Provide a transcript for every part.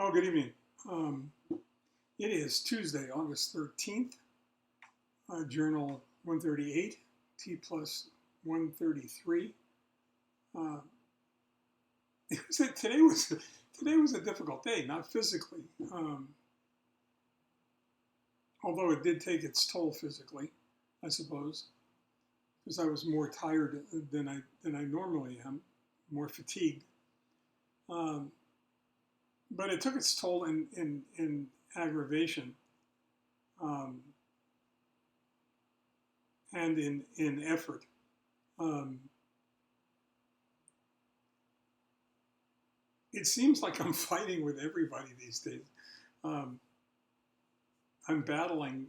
Well, good evening. Um, it is Tuesday, August 13th, Journal 138, T plus 133. Uh, today was a difficult day, not physically, although it did take its toll physically, I suppose, because I was more tired than I normally am, more fatigued. Um, but it took its toll in aggravation. Um, and in effort. Um, it seems like I'm fighting with everybody these days. Um, I'm battling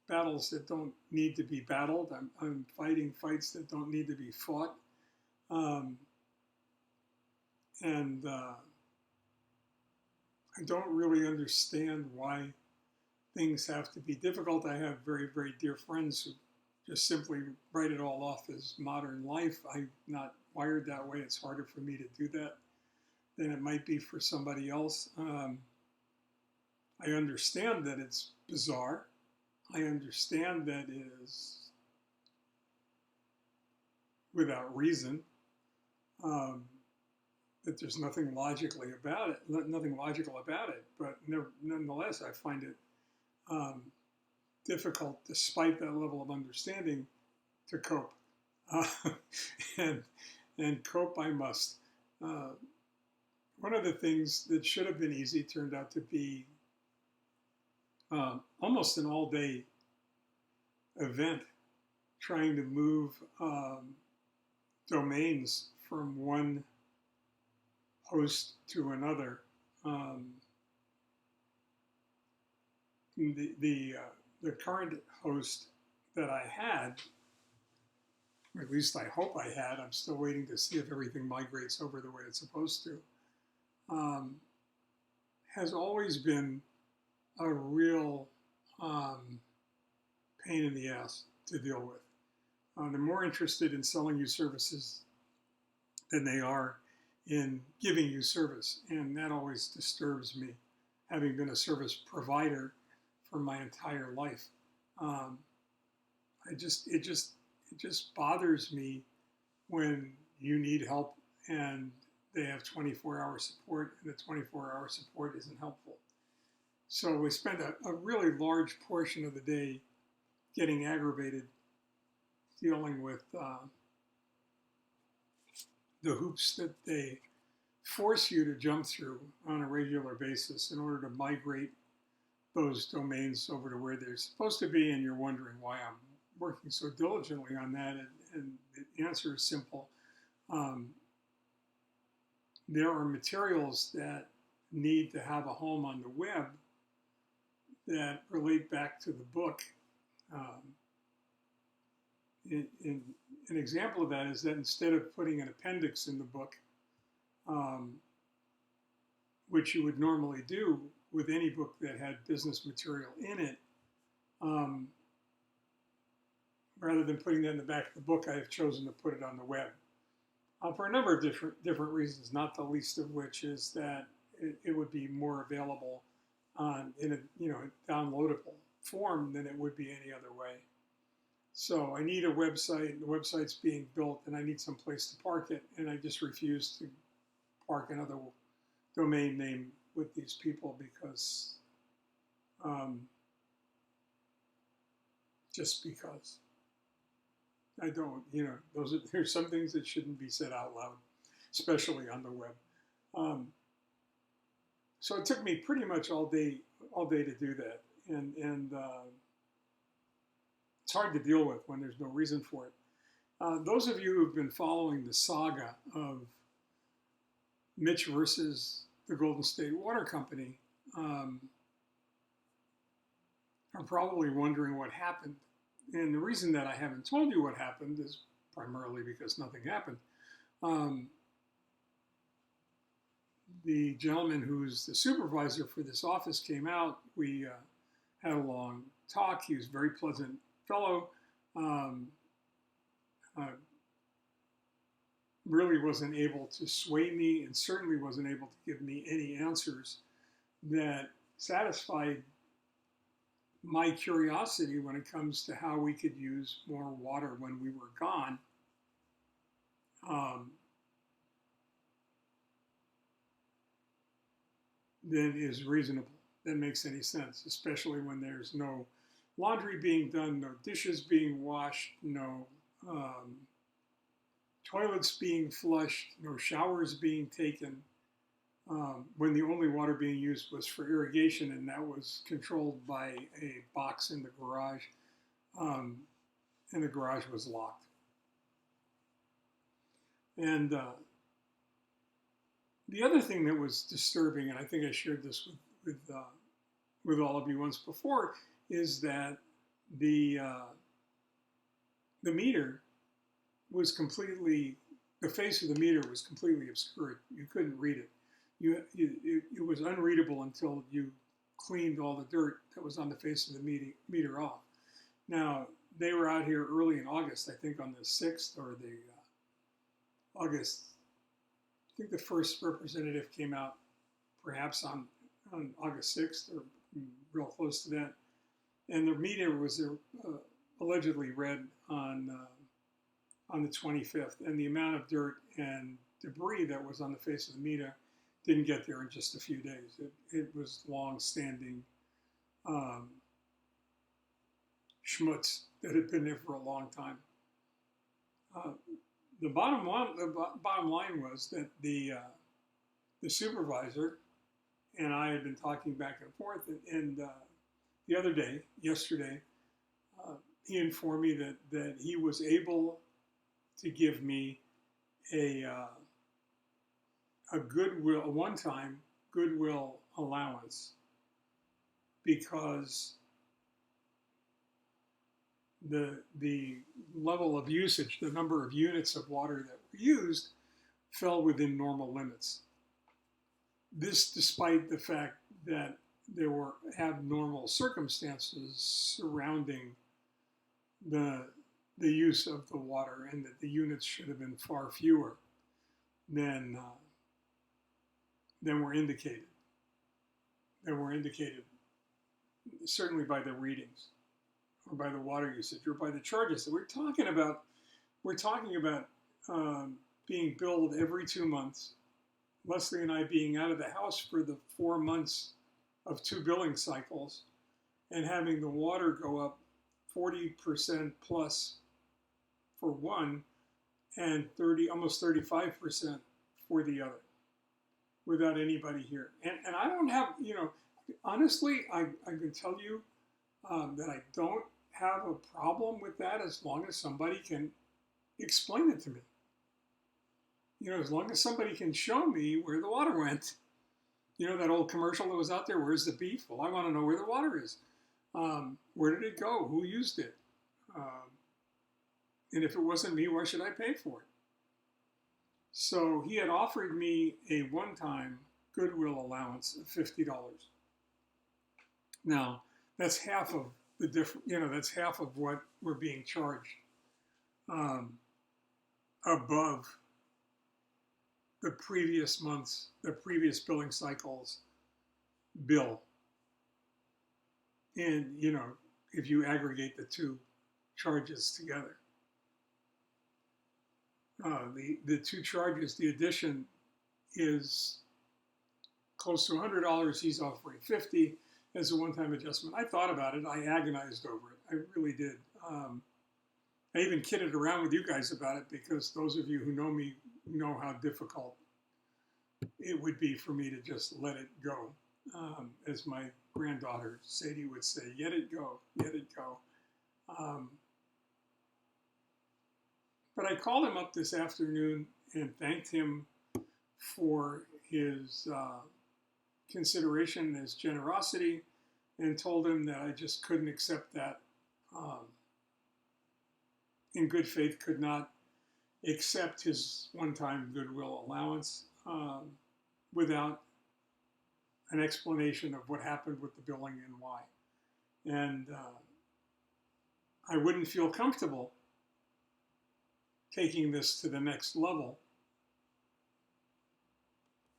battles that don't need to be battled. I'm fighting fights that don't need to be fought. Um, and I don't really understand why things have to be difficult. I have very, very dear friends who just simply write it all off as modern life. I'm not wired that way. It's harder for me to do that than it might be for somebody else. I understand that it's bizarre. I understand that it is without reason. That there's nothing logically about it, nothing logical about it. But nonetheless, I find it difficult, despite that level of understanding, to cope. Uh, and cope I must. One of the things that should have been easy turned out to be almost an all-day event, trying to move domains from one host to another. The current host that I had, or at least I hope I had, I'm still waiting to see if everything migrates over the way it's supposed to, has always been a real pain in the ass to deal with. They're more interested in selling you services than they are in giving you service, and that always disturbs me, having been a service provider for my entire life. It just bothers me when you need help and they have 24-hour support, and the 24-hour support isn't helpful. So we spend a really large portion of the day getting aggravated, dealing with the hoops that they force you to jump through on a regular basis in order to migrate those domains over to where they're supposed to be, and you're wondering why I'm working so diligently on that, and the answer is simple. There are materials that need to have a home on the web that relate back to the book. An example of that is that instead of putting an appendix in the book, which you would normally do with any book that had business material in it, rather than putting that in the back of the book, I have chosen to put it on the web for a number of different reasons, not the least of which is that it would be more available in a downloadable form than it would be any other way. So I need a website, the website's being built, and I need some place to park it, and I just refuse to park another domain name with these people because, just because. I don't, there's some things that shouldn't be said out loud, especially on the web. So it took me pretty much all day to do that, and it's hard to deal with when there's no reason for it. Those of you who've been following the saga of Mitch versus the Golden State Water Company are probably wondering what happened. And the reason that I haven't told you what happened is primarily because nothing happened. The gentleman who's the supervisor for this office came out. We had a long talk. He was a very pleasant fellow. really wasn't able to sway me and certainly wasn't able to give me any answers that satisfied my curiosity when it comes to how we could use more water when we were gone. Than is reasonable, that makes any sense, especially when there's no laundry being done, no dishes being washed, no toilets being flushed, no showers being taken, when the only water being used was for irrigation, and that was controlled by a box in the garage, and the garage was locked. And the other thing that was disturbing, and I think I shared this with all of you once before, is that the meter was completely, the face of the meter was completely obscured. You couldn't read it. It was unreadable until you cleaned all the dirt that was on the face of the meter off. Now, they were out here early in August, I think on the 6th or the August. I think the first representative came out perhaps on August 6th or real close to that. And the meter was allegedly read on the 25th. And the amount of dirt and debris that was on the face of the meter didn't get there in just a few days. It was long-standing schmutz that had been there for a long time. The bottom line was that the supervisor and I had been talking back and forth, and the other day, yesterday, he informed me that he was able to give me a one-time goodwill allowance because the level of usage, the number of units of water that were used, fell within normal limits. This despite the fact that there were abnormal circumstances surrounding the use of the water, and that the units should have been far fewer than were indicated. That were indicated certainly by the readings, or by the water usage, or by the charges that we're talking about. We're talking about being billed every 2 months. Leslie and I being out of the house for the 4 months of 2 billing cycles, and having the water go up 40% plus for one, and almost 35% for the other, without anybody here. And I don't have, honestly, I can tell you that I don't have a problem with that as long as somebody can explain it to me. As long as somebody can show me where the water went. That old commercial that was out there, where's the beef? Well, I want to know where the water is. Where did it go? Who used it? And if it wasn't me, why should I pay for it? So he had offered me a one-time goodwill allowance of $50. Now, that's half of the that's half of what we're being charged above the previous billing cycle's bill. And, if you aggregate the two charges together. The two charges, the addition is close to $100. He's offering $50 as a one-time adjustment. I thought about it. I agonized over it. I really did. I even kidded around with you guys about it, because those of you who know me know how difficult it would be for me to just let it go. As my granddaughter Sadie would say, let it go, let it go. But I called him up this afternoon and thanked him for his consideration and his generosity, and told him that I just couldn't accept that. In good faith, could not accept his one-time goodwill allowance without an explanation of what happened with the billing and why. And I wouldn't feel comfortable taking this to the next level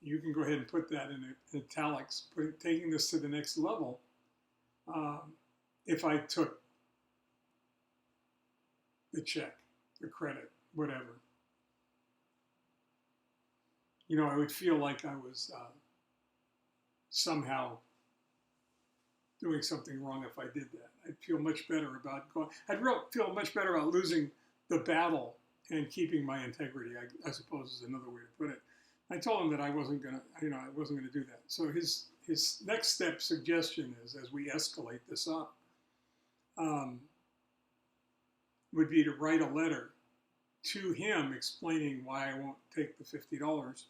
you can go ahead and put that in italics, taking this to the next level. If I took the check, the credit, whatever, you know, I would feel like I was somehow doing something wrong if I did that. I'd feel much better about going. Feel much better about losing the battle and keeping my integrity, I suppose is another way to put it. I told him that I wasn't gonna do that. So his next step suggestion is, as we escalate this up, would be to write a letter to him explaining why I won't take the $50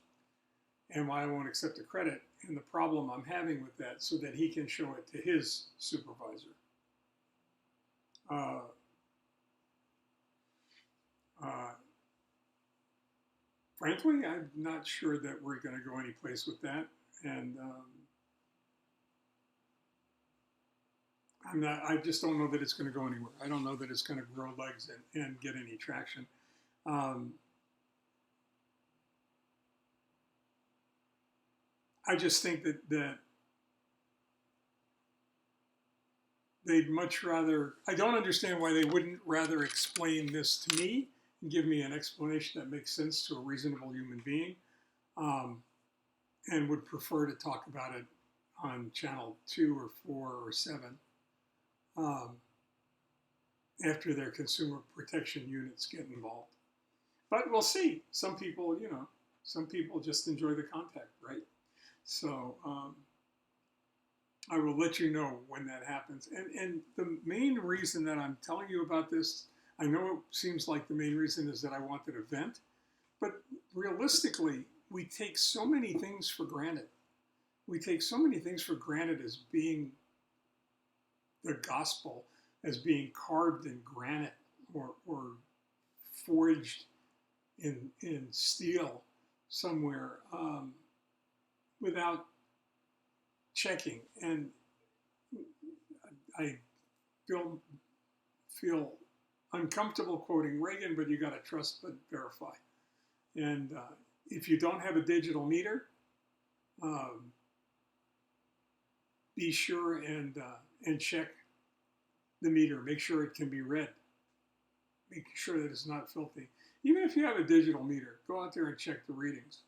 and why I won't accept the credit and the problem I'm having with that, so that he can show it to his supervisor. Frankly, I'm not sure that we're going to go any place with that, and I just don't know that it's going to go anywhere. I don't know that it's going to grow legs and get any traction. I just think that they'd much rather, I don't understand why they wouldn't rather explain this to me and give me an explanation that makes sense to a reasonable human being, and would prefer to talk about it on channel 2 or 4 or 7 after their consumer protection units get involved. But we'll see. Some people, you know, some people just enjoy the contact, right? So I will let you know when that happens. And the main reason that I'm telling you about this, I know it seems like the main reason is that I wanted to vent, but realistically, we take so many things for granted. We take so many things for granted as being the gospel, as being carved in granite or forged in steel somewhere, without checking. And I feel uncomfortable quoting Reagan, but you got to trust but verify. And if you don't have a digital meter, be sure and check the meter. Make sure it can be read. Make sure that it's not filthy. Even if you have a digital meter, go out there and check the readings.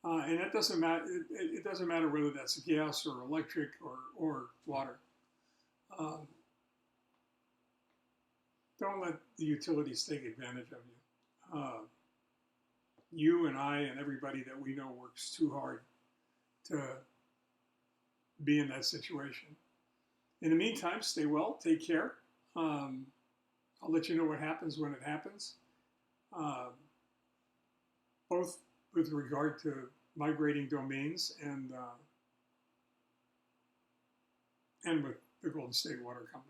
And it doesn't matter. It doesn't matter whether that's gas or electric or water. Don't let the utilities take advantage of you. You and I and everybody that we know works too hard to be in that situation. In the meantime, stay well, take care. I'll let you know what happens when it happens, both with regard to migrating domains and with the Golden State Water Company.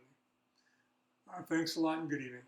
Thanks a lot and good evening.